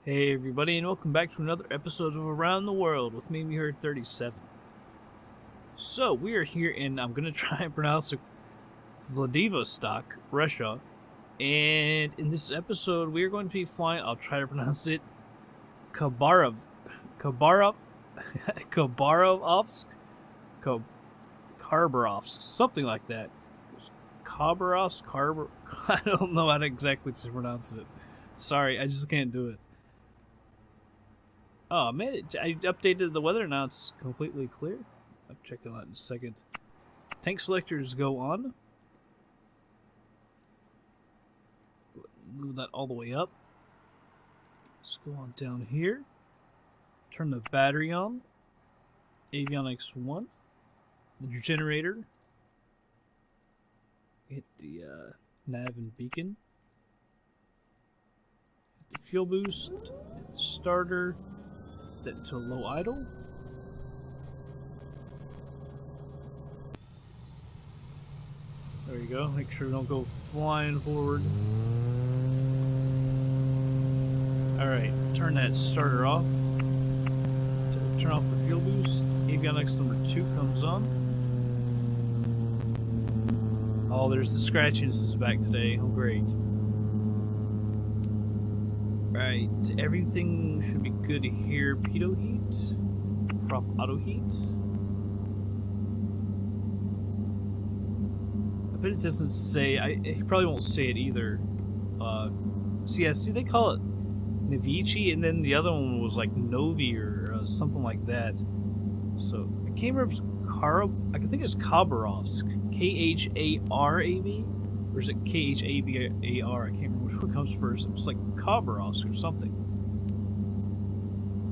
Hey everybody, and welcome back to another episode of Around the World with me, here 37. So, we are here in, I'm going to try and pronounce it, Vladivostok, Russia. And in this episode, we are going to be flying, I'll try to pronounce it, Khabarovsk, something like that. Khabarovsk, I don't know how to exactly to pronounce it. Sorry, I just can't do it. Oh man, I updated the weather, now it's completely clear. I'll check it out in a second. Tank selectors go on. Move that all the way up. Let's go on down here. Turn the battery on. Avionics 1. The generator. Hit the nav and beacon. Hit the fuel boost. Hit the starter. That to low idle. There you go. Make sure we don't go flying forward. Alright, turn that starter off. Turn off the fuel boost. Avionics number 2 comes on. Oh, there's the scratchiness is back today. Oh, great. Right, everything should be good here. Pitot heat, prop auto heat. I bet it doesn't say. He probably won't say it either. So yeah, see, they call it Novy, and then the other one was like Novy or something like that. So I can't remember if it's I can think it's Khabarovsk, Kharab, or is it Khabar? I can't remember which one comes first. It was like Khabarovsk or something.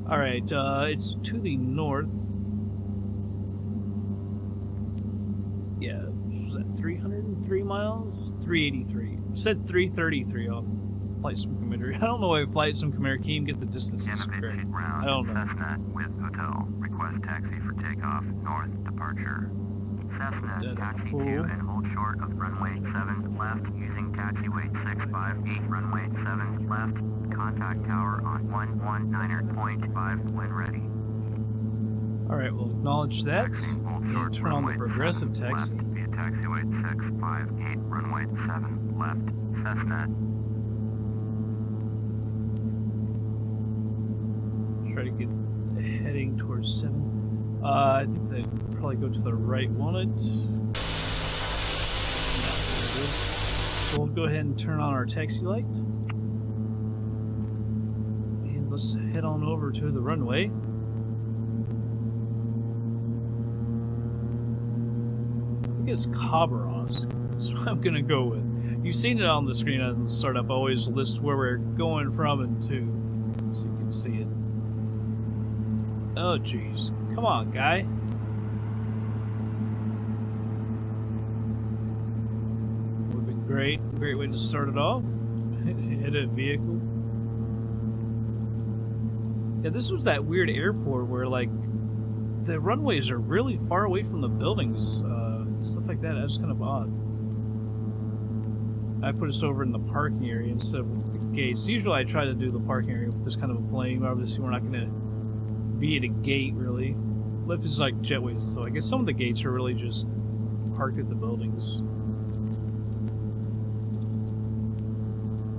Alright, it's to the north. Yeah, was that 303 miles? 383. It said 333 on FlightSim commander. I don't know why FlightSim commander can't even get the distances correct. I don't know. Cessna with hotel. Request taxi for takeoff. North departure. Cessna, taxi to and hold short of runway 7 left using taxiway 658, runway 7 left. Contact tower on 119.5 when ready. Alright, we'll acknowledge that. And turn on the progressive taxi. Left via taxiway 658, runway 7 left. Cessna. Try to get heading towards 7. I think they probably go to the right, won't it? No, there it is. So we'll go ahead and turn on our taxi light. And let's head on over to the runway. I think it's Khabarovsk. That's what I'm gonna go with. You've seen it on the screen at the startup. I always list where we're going from and to, so you can see it. Oh jeez. Come on, guy. Would be great. Great way to start it off. Hit a vehicle. Yeah, this was that weird airport where, like, the runways are really far away from the buildings. Stuff like that. That's kind of odd. I put us over in the parking area instead of the gates. Usually I try to do the parking area with this kind of a plane, but obviously we're not going to be at a gate, really. Lift is like jetways, so I guess some of the gates are really just parked at the buildings.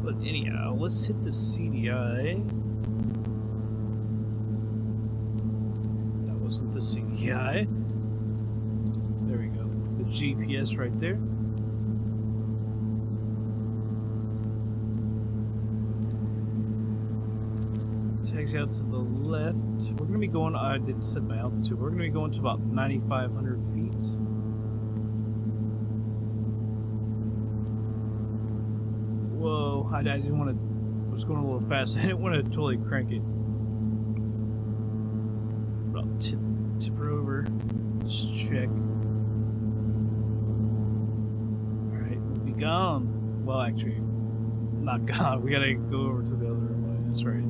But anyhow, let's hit the CDI. That wasn't the CDI. There we go. The GPS right there. Taxi out to the left. We're going to be going, I didn't set my altitude, we're going to be going to about 9,500 feet. Whoa, I didn't want to, I was going a little fast, I didn't want to totally crank it. But I'll tip her over, let's check. Alright, we'll be gone. Well, actually, not gone, we got to go over to the other one, that's right.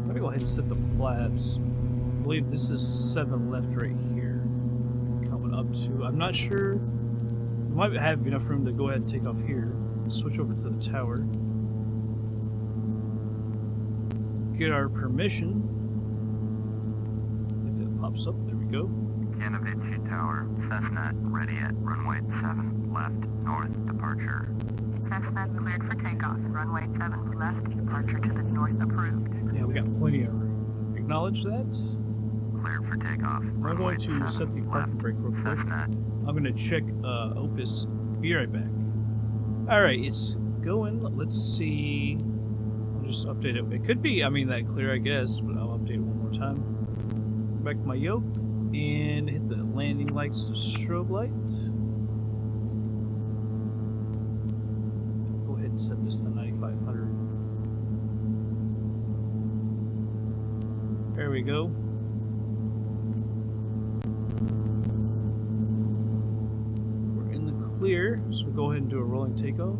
Let me go ahead and set the flaps. I believe this is 7 left right here. Coming up to, I'm not sure. We might have enough room to go ahead and take off here. Switch over to the tower. get our permission. If it pops up, there we go. Yanovich Tower, Cessna, ready at runway 7, left, north, departure. Cessna cleared for takeoff, runway 7, left, departure to the north approved. Yeah, we got plenty of room. Acknowledge that. Cleared for takeoff, I'm going to set the parking brake real quick. I'm going to check Opus. Be right back. Alright, it's going. Let's see. I'll just update it. It could be, I mean, that clear, I guess, but I'll update it one more time. Go back to my yoke and hit the landing lights, the strobe light. Go ahead and set this to 9500. There we go. We're in the clear, so we'll go ahead and do a rolling takeoff.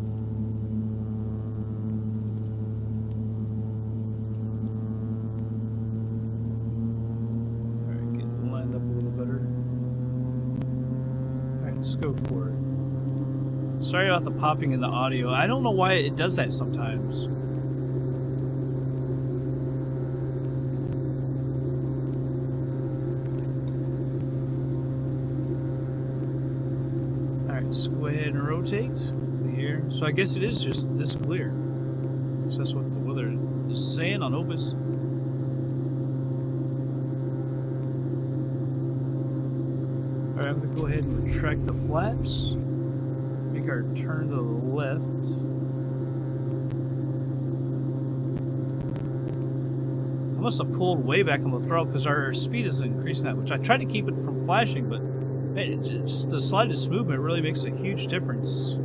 Alright, getting lined up a little better. Alright, let's go for it. Sorry about the popping in the audio. I don't know why it does that sometimes. Let's go ahead and rotate here. So I guess it is just this clear. So that's what the weather is saying on Opus. Alright, I'm going to go ahead and retract the flaps. Make our turn to the left. I must have pulled way back on the throttle because our speed is increasing that, which I tried to keep it from flashing, but just the slightest movement really makes a huge difference.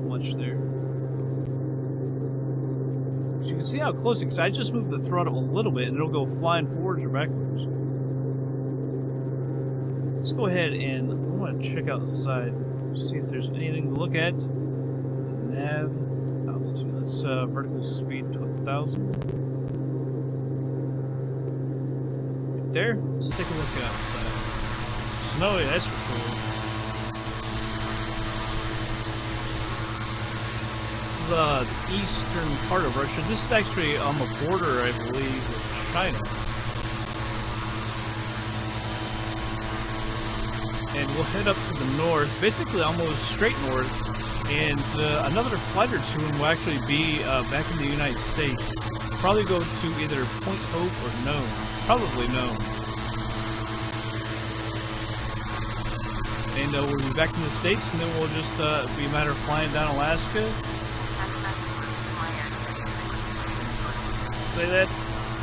Much there. You can see how close it is. I just moved the throttle a little bit and it'll go flying forwards or backwards. Let's go ahead and I want to check outside, see if there's anything to look at. Nav, altitude. Let's vertical speed to 1,000. There. Let's take a look outside. Snowy, that's for cool. This is the eastern part of Russia. This is actually on the border, I believe, with China. And we'll head up to the north, basically almost straight north, and another flight or two and we'll actually be back in the United States. Probably go to either Point Hope or Nome. Probably no. And we'll be back in the States, and then we'll just be a matter of flying down Alaska. Say that.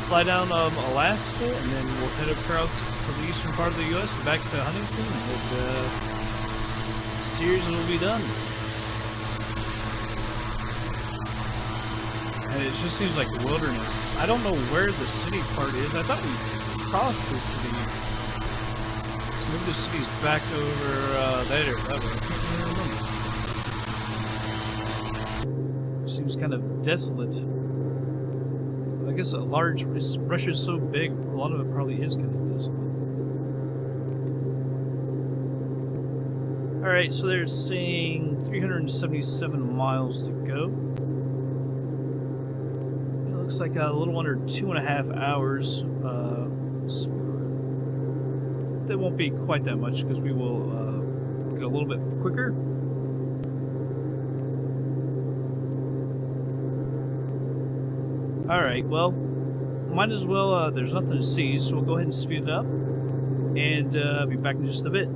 Fly down Alaska, and then we'll head across to the eastern part of the U.S. and back to Huntington, and the series will be done. And it just seems like wilderness. I don't know where the city part is. I thought we crossed the city. Maybe the city's back over there. That way. I can't remember. Seems kind of desolate. I guess Russia's so big, a lot of it probably is kind of desolate. Alright, so they're saying 377 miles to go. Looks like a little under 2.5 hours. That won't be quite that much because we will get a little bit quicker. Alright, well, might as well, there's nothing to see, so we'll go ahead and speed it up and be back in just a bit.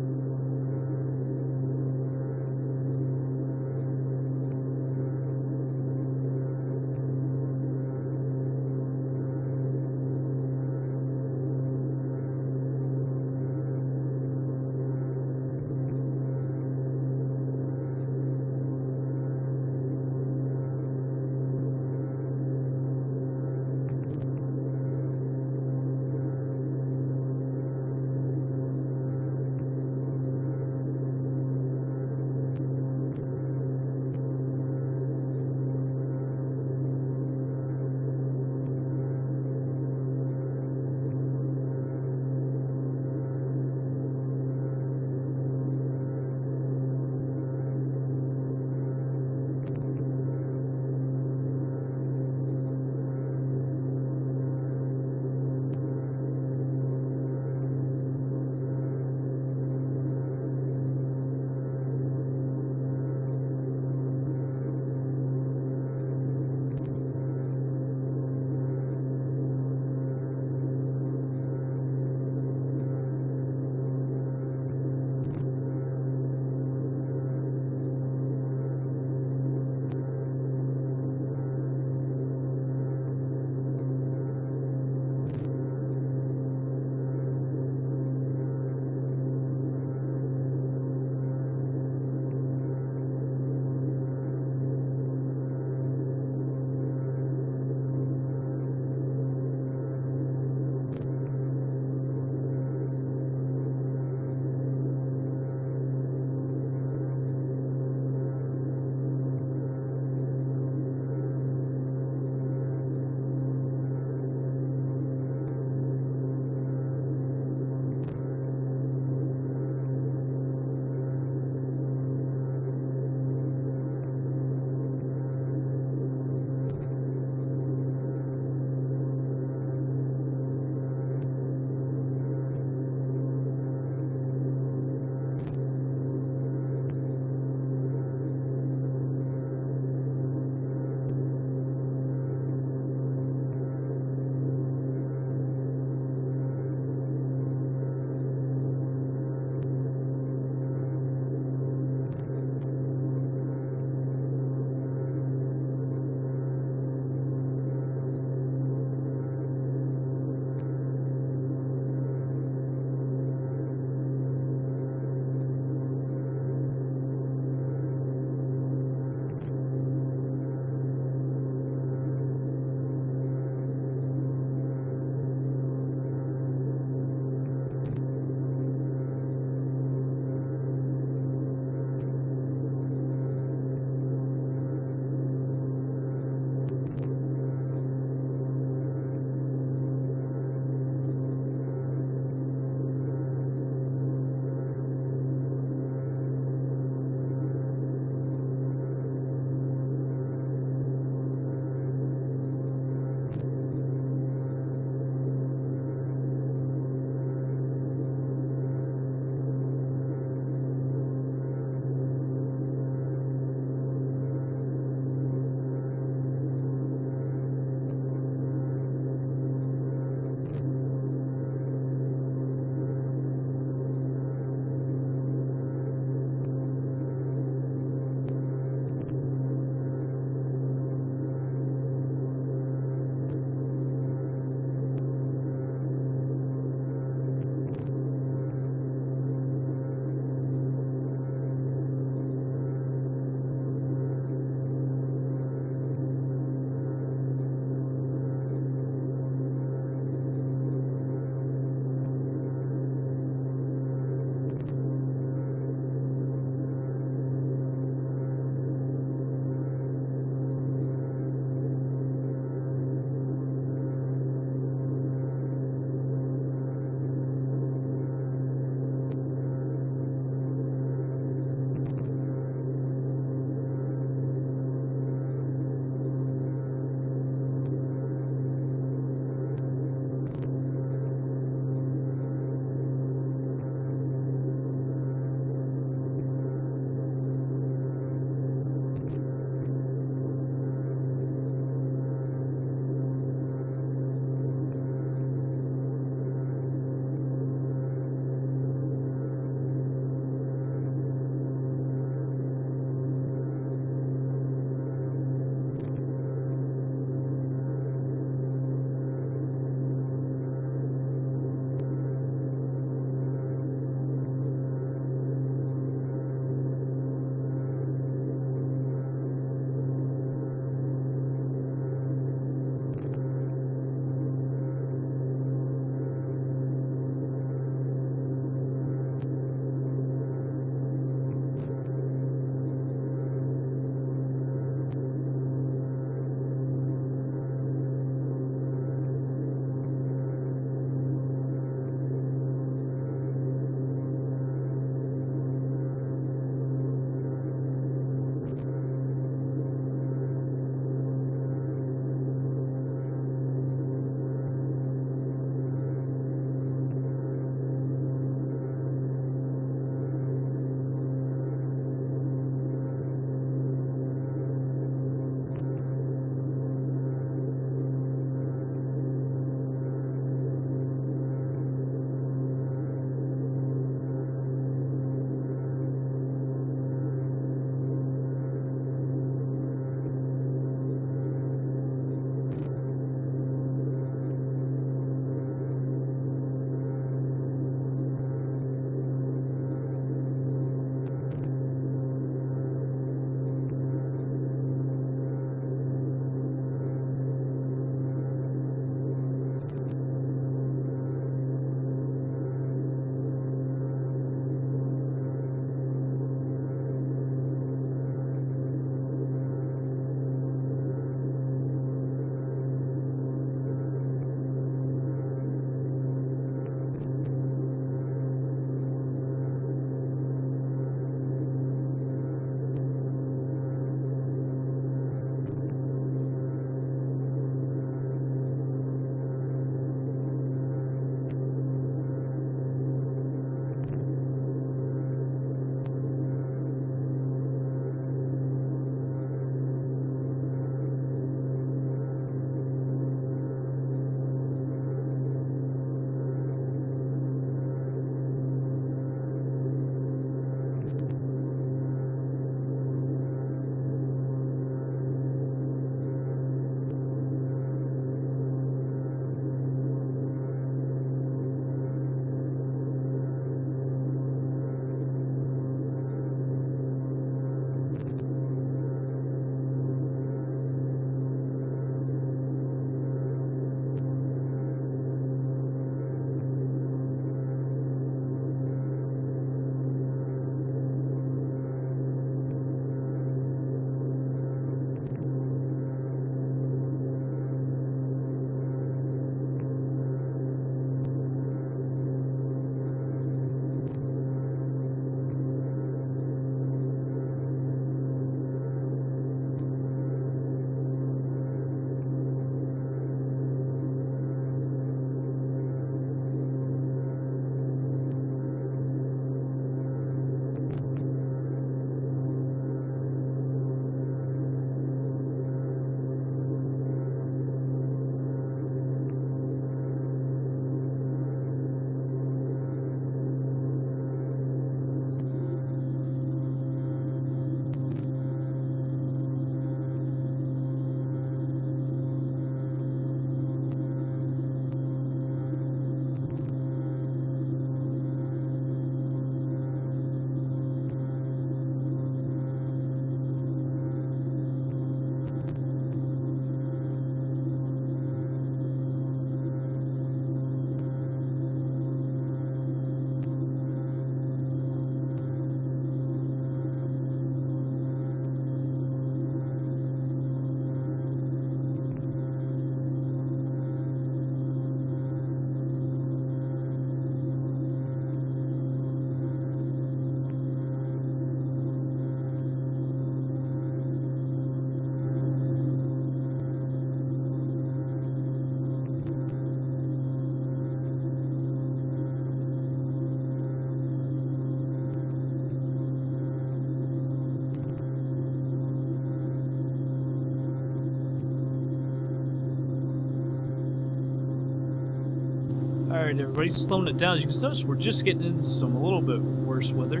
Alright, everybody's slowing it down. As you can notice, we're just getting into some a little bit worse weather.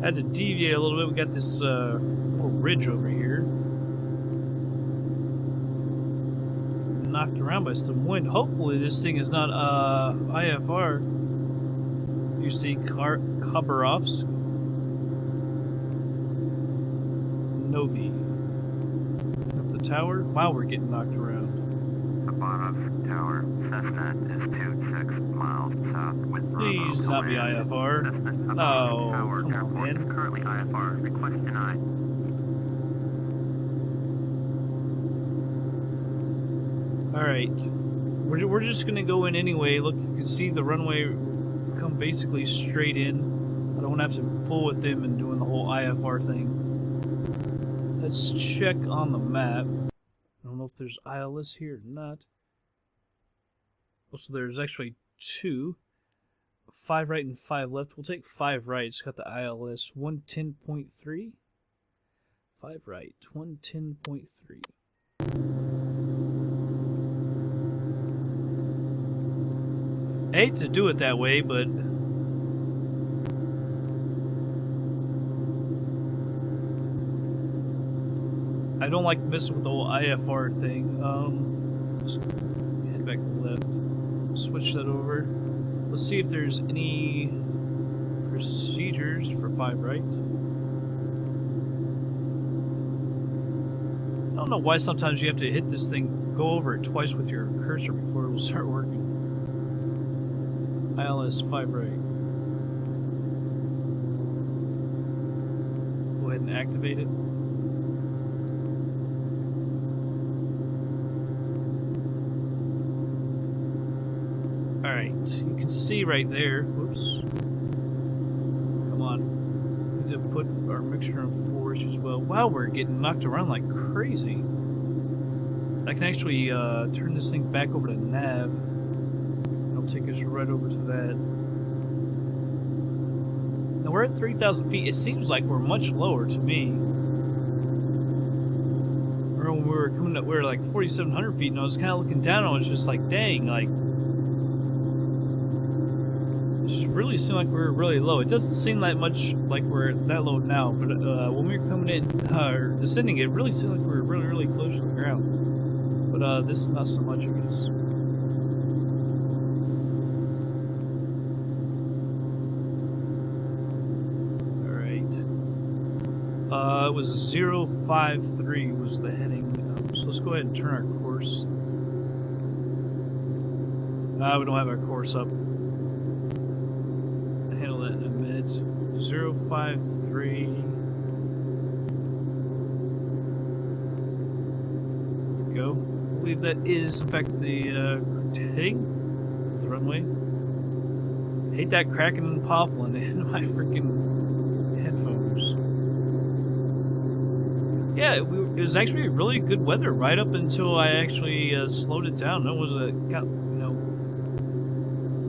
Had to deviate a little bit. We got this little ridge over here. Knocked around by some wind. Hopefully this thing is not IFR. You see Khabarovsk. Novy. Up the tower. Wow, we're getting knocked around. Khabarovsk Tower, Cessna is 26 miles south with Please not be IFR. Oh, come on, man. Currently IFR. Request denied. Alright. We're just gonna go in anyway. Look, you can see the runway come basically straight in. I don't want to have to fool with them and doing the whole IFR thing. Let's check on the map. I don't know if there's ILS here or not. So there's actually 2. 5 right and 5 left. We'll take 5 right. It's got the ILS 110.3. 5 right, 110.3. I hate to do it that way, but I don't like messing with the whole IFR thing. Let's head back left. Switch that over. Let's see if there's any procedures for 5 right. I don't know why sometimes you have to hit this thing, go over it twice with your cursor before it will start working. ILS 5 right. Go ahead and activate it. Alright, you can see right there. Whoops. Come on. We need to put our mixture in force as well. Wow, we're getting knocked around like crazy. I can actually turn this thing back over to nav. It'll take us right over to that. Now we're at 3,000 feet. It seems like we're much lower to me. Remember when we were coming up, we were like 4,700 feet, and I was kind of looking down, and I was just like, dang, like, really seem like we're really low. It doesn't seem that much like we're that low now, but when we were coming in or descending, it really seemed like we were really close to the ground. But this is not so much, I guess. All right. It was 053 was the heading. So let's go ahead and turn our course. We don't have our course up. 053. There we go. I believe that is, in fact, the heading of the runway. I hate that cracking and popping in my freaking headphones. Yeah, it was actually really good weather right up until I actually slowed it down. It was got,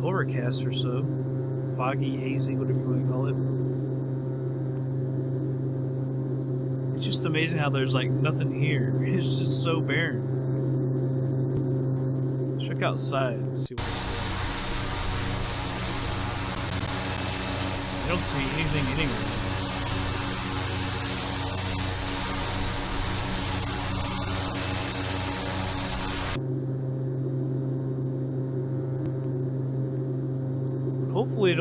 overcast or so. Foggy, hazy, whatever you want to call it. It's just amazing how there's like nothing here. It's just so barren. Check outside and see what I don't see anything anywhere. Hopefully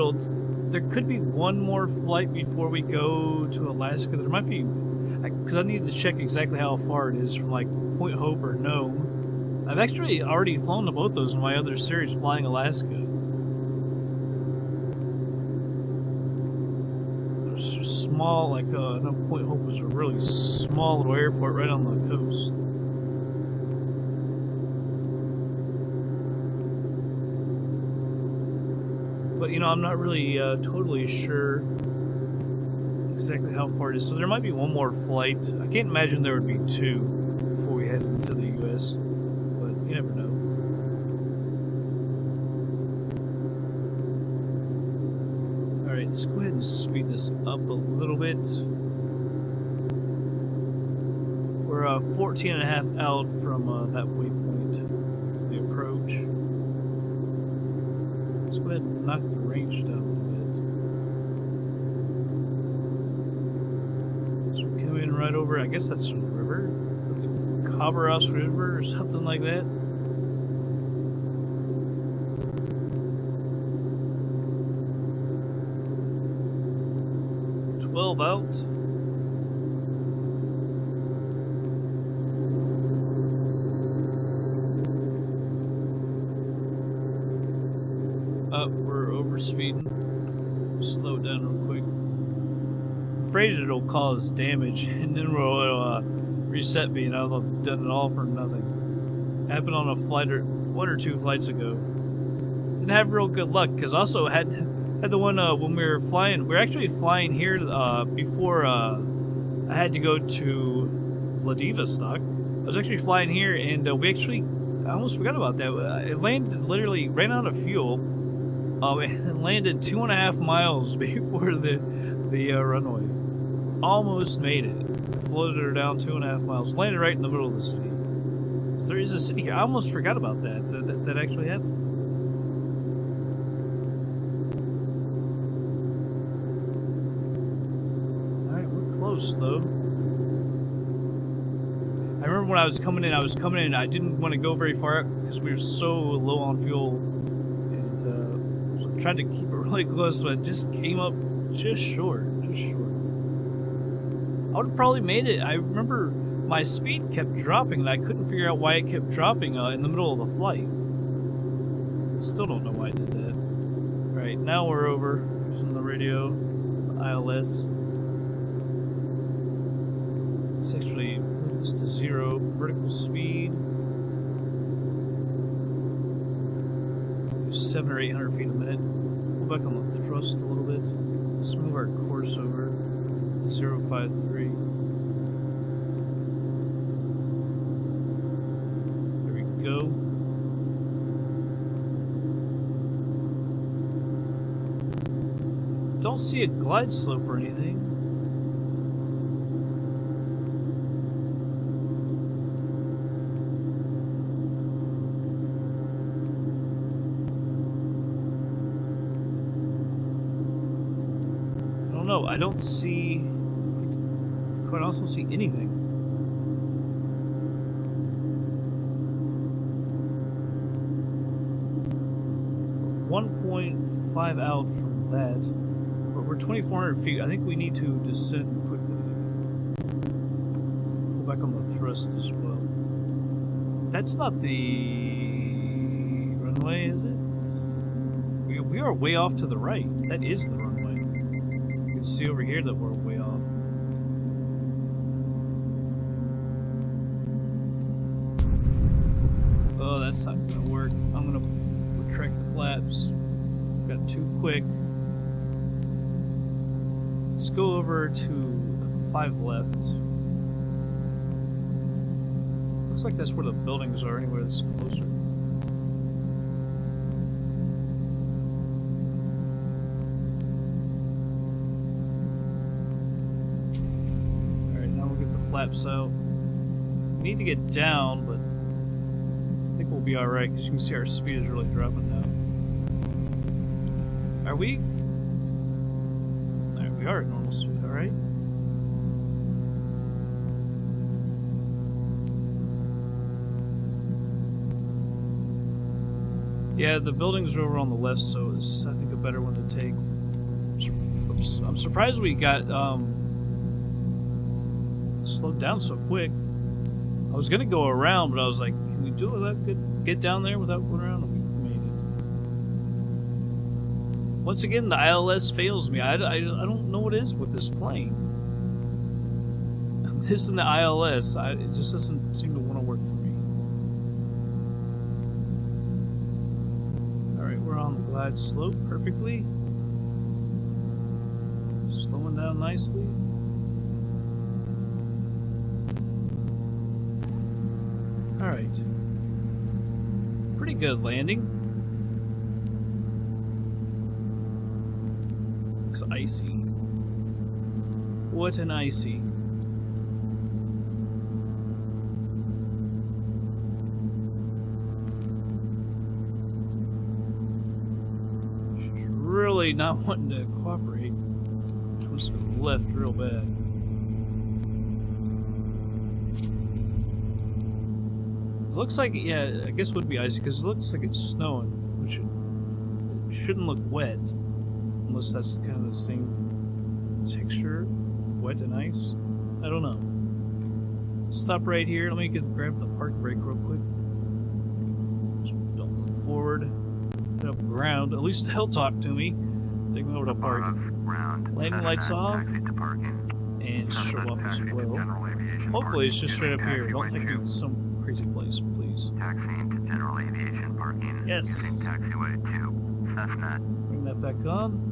there could be one more flight before we go to Alaska. There might be, because I need to check exactly how far it is from like Point Hope or Nome. I've actually already flown to both those in my other series, Flying Alaska. There's a small, like, no, Point Hope was a really small little airport right on the coast. But, I'm not really totally sure exactly how far it is. So there might be one more flight. I can't imagine there would be 2 before we head into the U.S., but you never know. Alright, let's go ahead and speed this up a little bit. We're 14 and a half out from that waypoint, the approach. it knocked the range down a little bit. So we came in right over, I guess that's a river? The Khabarovsk River or something like that. Out. We're over speeding. Slow it down real quick. I'm afraid it'll cause damage and then we'll reset me and I'll have done it all for nothing. Happened on a flight or 1 or 2 flights ago. Didn't have real good luck because also had the one when we were flying. We were actually flying here before I had to go to Vladivostok. I was actually flying here, and I almost forgot about that. It literally ran out of fuel, and landed 2.5 miles before the runway. Almost made it. Floated her down 2.5 miles. Landed right in the middle of the city. So there is a city here. I almost forgot about that. That actually happened. Though I remember when I was coming in, I didn't want to go very far up because we were so low on fuel, and so I tried to keep it really close, but it just came up just short. I would have probably made it. I remember my speed kept dropping, and I couldn't figure out why it kept dropping in the middle of the flight. I still don't know why it did that. Alright, now we're over using the radio, the ILS. Let's actually move this to 0. Vertical speed. 700 or 800 feet a minute. Pull back on the thrust a little bit. Let's move our course over. 053. There we go. Don't see a glide slope or anything. I don't see, quite honestly, see anything. We're 1.5 out from that, but we're 2,400 feet. I think we need to descend quickly. Pull back on the thrust as well. That's not the runway, is it? We are way off to the right. That is the runway. See over here that we're way off. Oh, that's not gonna work. I'm gonna retract the flaps. Got too quick. Let's go over to 5 left. Looks like that's where the buildings are, anywhere that's closer. Flaps out. We need to get down, but I think we'll be alright because you can see our speed is really dropping now. Are we? Alright, we are at normal speed, alright? Yeah, the buildings are over on the left, so it's, I think, a better one to take. I'm surprised we got, slowed down so quick. I was gonna go around, but I was like, can we do it without get down there without going around? And we made it. Once again, the ILS fails me. I don't know what it is with this plane. This and the ILS, it just doesn't seem to want to work for me. Alright, we're on the glide slope perfectly. Slowing down nicely. Alright. Pretty good landing. Looks icy. What an icy. really not wanting to cooperate. She wants to go left real bad. It looks like, yeah, I guess it would be icy because it looks like it's snowing, which it shouldn't look wet, unless that's kind of the same texture, wet and ice. I don't know. Stop right here. Let me grab the park brake real quick. Just don't move forward. Get up ground. At least they'll talk to me. Take me over to park. Landing lights off. And show off as well. Hopefully it's just straight up here. Don't take me to some crazy place, please. Taxiing to general aviation parking. Yes. Using taxiway 2. Cessna. Bring that back on.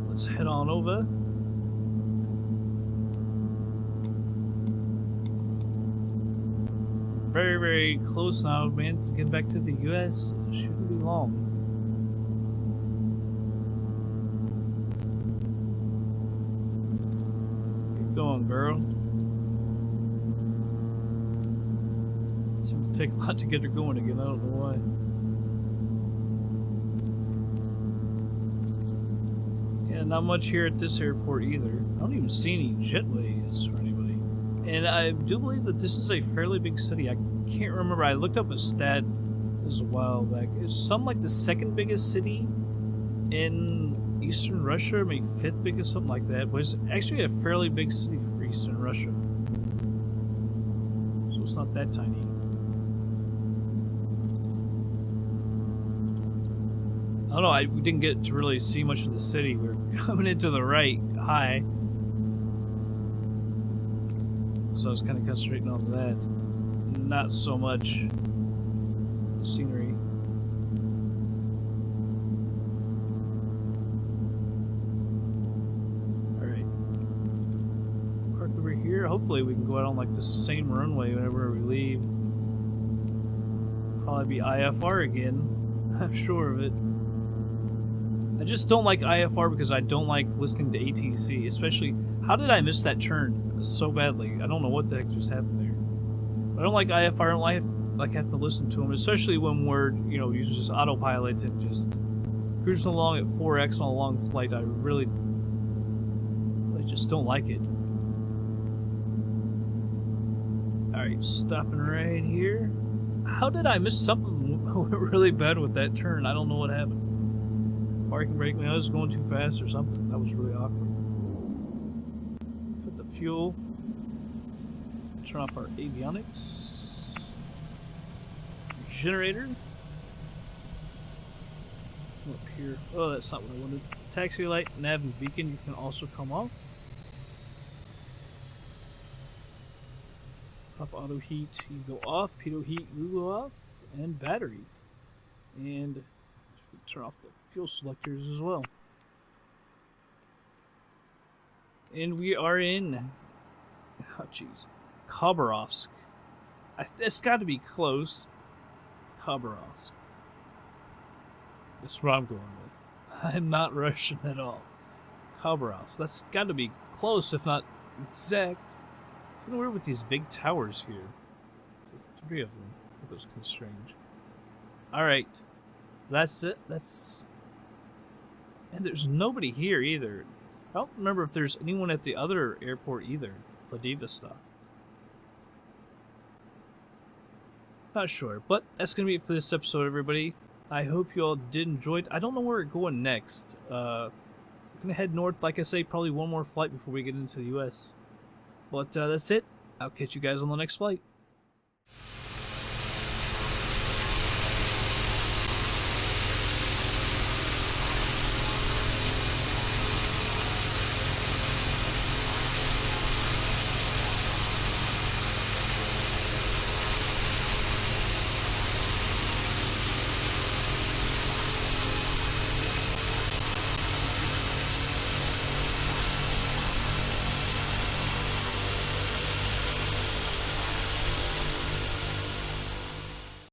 Let's head on over. Very, very close now, man, to get back to the US. Shouldn't be long. Keep going, girl. It's gonna take a lot to get her going again, I don't know why. Yeah, not much here at this airport either. I don't even see any jetways or anybody. And I do believe that this is a fairly big city. I can't remember. I looked up a stat a while back. It's something like the second biggest city in Eastern Russia, maybe fifth biggest, something like that. But it's actually a fairly big city for Eastern Russia. So it's not that tiny. I don't know. We didn't get to really see much of the city. We're coming into the right high. So I was kind of concentrating on that. Not so much the scenery. Alright. Park over here. Hopefully we can go out on like the same runway whenever we leave. Probably be IFR again. I'm sure of it. I just don't like IFR because I don't like listening to ATC, especially. How did I miss that turn so badly? I don't know what the heck just happened there. But I don't like IFR. I don't like having to listen to them, especially when we're, you know, using just autopilot and just cruising along at 4x on a long flight. I just don't like it. Alright, stopping right here. How did I miss something really bad with that turn? I don't know what happened. Parking brake, man, I was going too fast or something. That was really awkward. Put the fuel. Turn off our avionics. Generator. Up here. Oh, that's not what I wanted. Taxi light, nav, and beacon. You can also come off. Pop auto heat. You go off. Pitot heat. You go off. And battery. And turn off the fuel selectors as well. And we are in, oh jeez, Khabarovsk. That's got to be close. Khabarovsk. That's what I'm going with. I'm not Russian at all. Khabarovsk. That's got to be close, if not exact. It's kind of weird with these big towers here. Like 3 of them. That was kind of strange. Alright. That's it. And there's nobody here either. I don't remember if there's anyone at the other airport either. Vladivostok. Not sure. But that's going to be it for this episode, everybody. I hope you all did enjoy it. I don't know where we're going next. We're going to head north. Like I say, probably one more flight before we get into the US. But that's it. I'll catch you guys on the next flight.